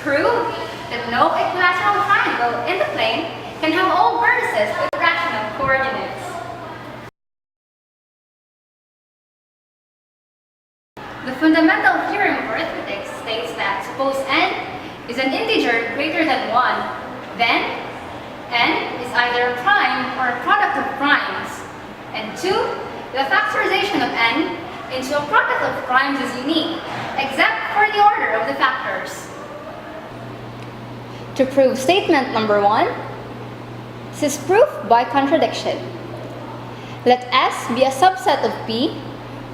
Prove that no equilateral triangle in the plane can have all vertices with rational coordinates. The fundamental theorem of arithmetic states that suppose n is an integer greater than 1, then n is either a prime or a product of primes, and 2, the factorization of n into a product of primes is unique, except for the order of the factors. To prove statement number 1, this is proof by contradiction. Let S be a subset of P,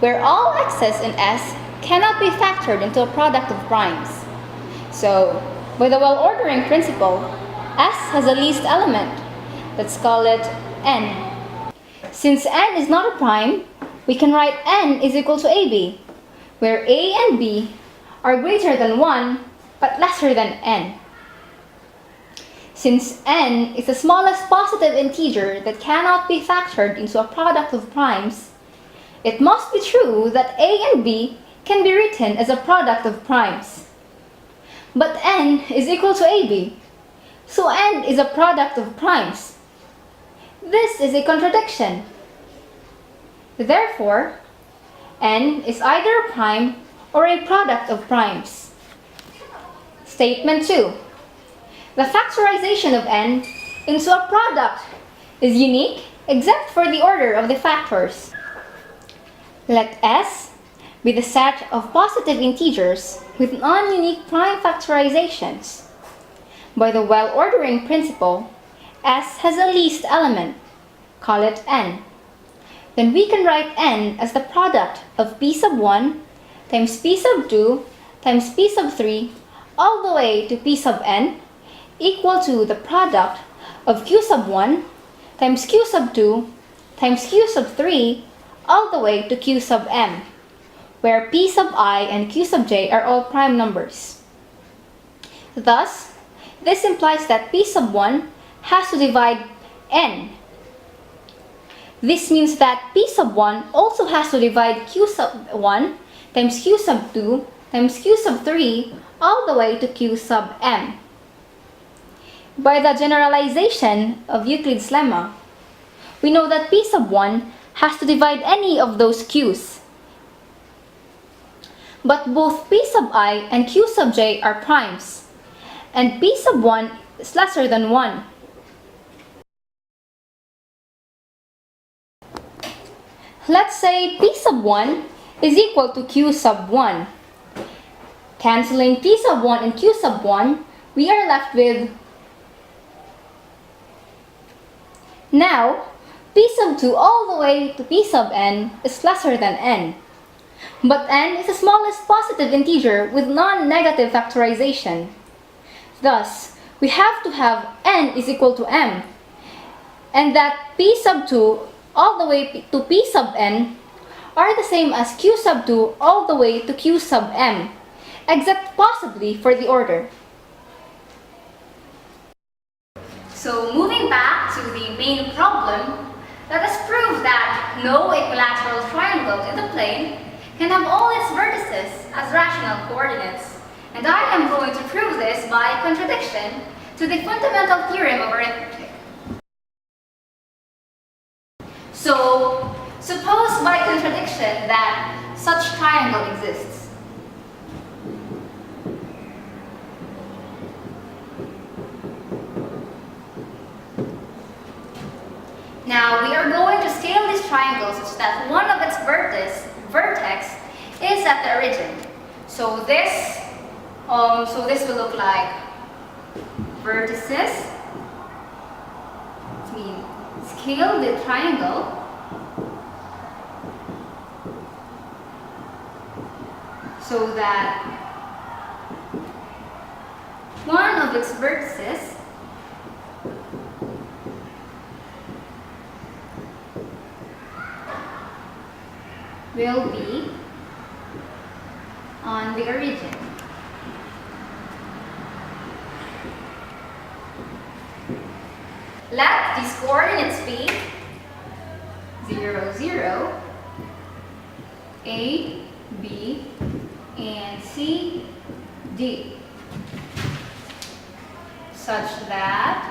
where all x's in S cannot be factored into a product of primes. So, by the well-ordering principle, S has a least element. Let's call it n. Since n is not a prime, we can write n is equal to AB, where A and B are greater than 1 but lesser than n. Since n is the smallest positive integer that cannot be factored into a product of primes, it must be true that A and B can be written as a product of primes. But n is equal to AB, so n is a product of primes. This is a contradiction. Therefore, n is either a prime or a product of primes. Statement 2. The factorization of n into a product is unique except for the order of the factors. Let S be the set of positive integers with non-unique prime factorizations. By the well-ordering principle, S has a least element. Call it n. Then we can write n as the product of p sub 1 times p sub 2 times p sub 3 all the way to p sub n equal to the product of q sub 1 times q sub 2 times q sub 3 all the way to q sub m, where p sub I and q sub j are all prime numbers. Thus, this implies that p sub 1 has to divide n. This means that p sub 1 also has to divide q sub 1 times q sub 2 times q sub 3 all the way to q sub m. By the generalization of Euclid's lemma, we know that p sub 1 has to divide any of those q's. But both p sub I and q sub j are primes, and p sub 1 is lesser than 1. Let's say p sub 1 is equal to q sub 1. Cancelling p sub 1 and q sub 1, we are left with now, p sub 2 all the way to p sub n is lesser than n. But n is the smallest positive integer with non-negative factorization. Thus, we have to have n is equal to m, and that p sub 2 all the way to p sub n are the same as q sub 2 all the way to q sub m, except possibly for the order. So moving back to the main problem, let us prove that no equilateral triangle in the plane can have all its vertices as rational coordinates. And I am going to prove this by contradiction to the fundamental theorem of arithmetic. So, suppose by contradiction that such triangle exists. Now, we are going to scale this triangle such that one of its vertex is at the origin. So this will look like vertices. We scale the triangle so that one of its vertices will be on the origin. Let these coordinates be 0, 0, A, B, and C, D. such that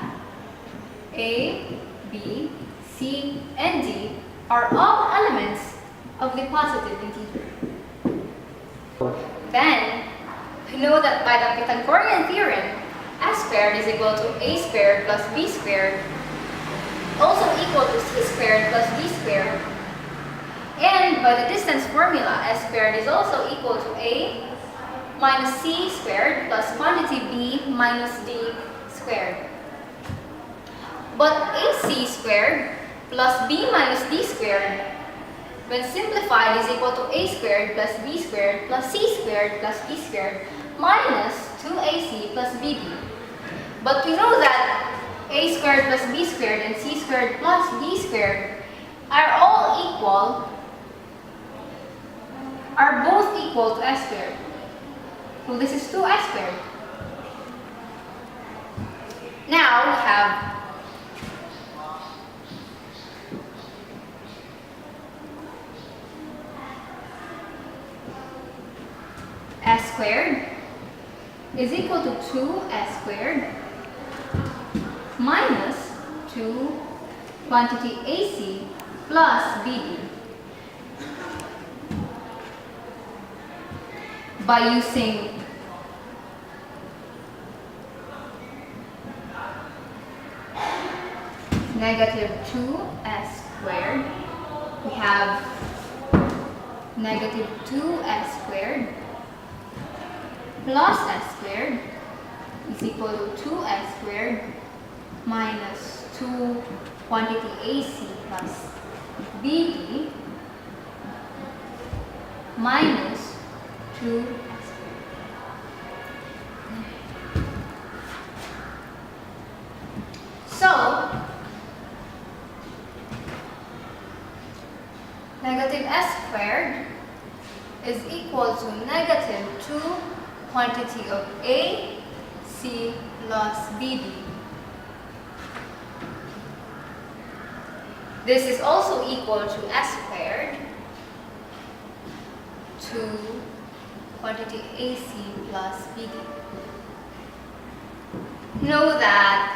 A, B, C, and D are all elements of the positive integer. Then, we know that by the Pythagorean theorem, S squared is equal to A squared plus B squared, also equal to C squared plus D squared. And by the distance formula, S squared is also equal to A minus C squared plus quantity B minus D squared. But AC squared plus B minus D squared, when simplified, is equal to A squared plus B squared plus C squared plus D squared minus 2AC plus BD. But we know that A squared plus B squared and C squared plus D squared are both equal to S squared. So this is 2S squared. Now we have S squared is equal to 2S squared minus 2 quantity AC plus BD. By using negative 2S squared, we have negative 2S squared plus S squared is equal to 2S squared minus 2 quantity AC plus BD minus 2 S squared. So, negative S squared is equal to negative 2 quantity of A, C plus BD. This is also equal to S squared, 2 quantity AC plus BD. Know that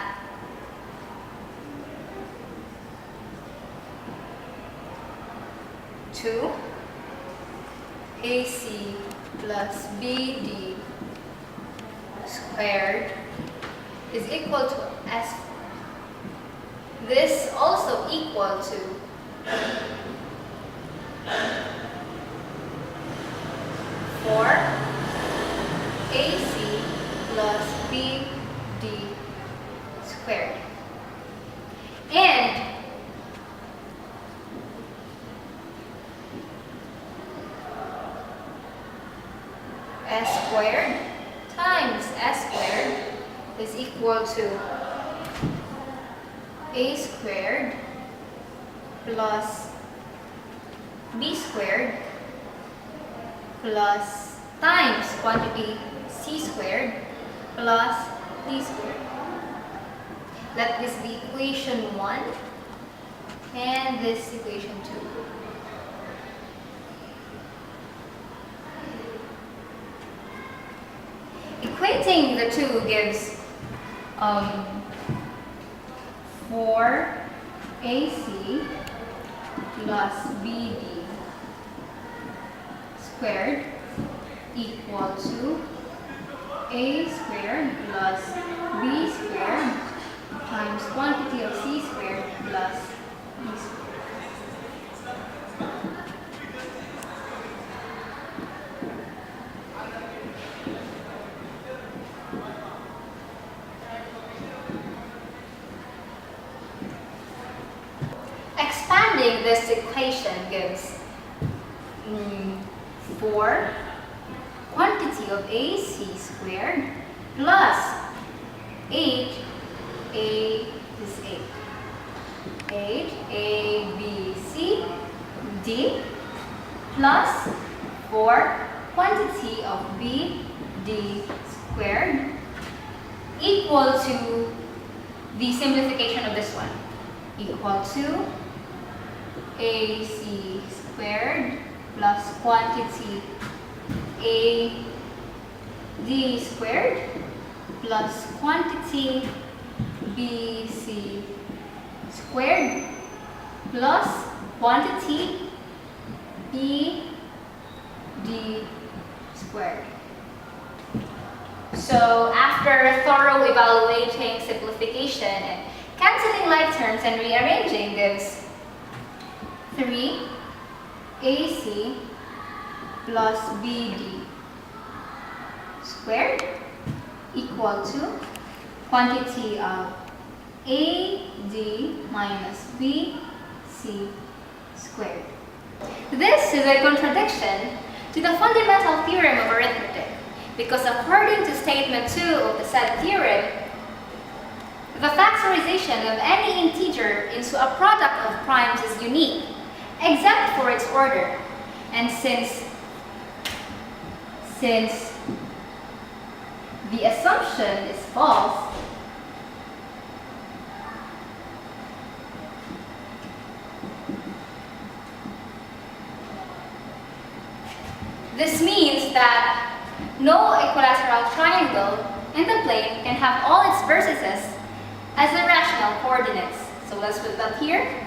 AC plus BD squared is equal to S. This also equal to 4 AC plus BD squared. And S squared times S squared is equal to A squared plus B squared plus times quantity C squared plus D squared. Let this be equation 1 and this equation 2. Equating the two gives 4AC plus BD squared equal to A squared plus B squared times quantity of C squared plus D squared. Expanding this equation gives 4 quantity of AC squared plus 8, A is 8, 8, A, B, C, D plus 4 quantity of B, D squared equal to the simplification of this one, equal to AC squared plus quantity A D squared plus quantity BC squared plus quantity BD squared. So after thorough evaluating, simplification, and cancelling like terms and rearranging gives 3AC plus BD squared equal to quantity of AD minus BC squared. This is a contradiction to the fundamental theorem of arithmetic, because according to statement 2 of the said theorem, the factorization of any integer into a product of primes is unique, except for its order. And since the assumption is false, this means that no equilateral triangle in the plane can have all its vertices as irrational coordinates. So let's put that here.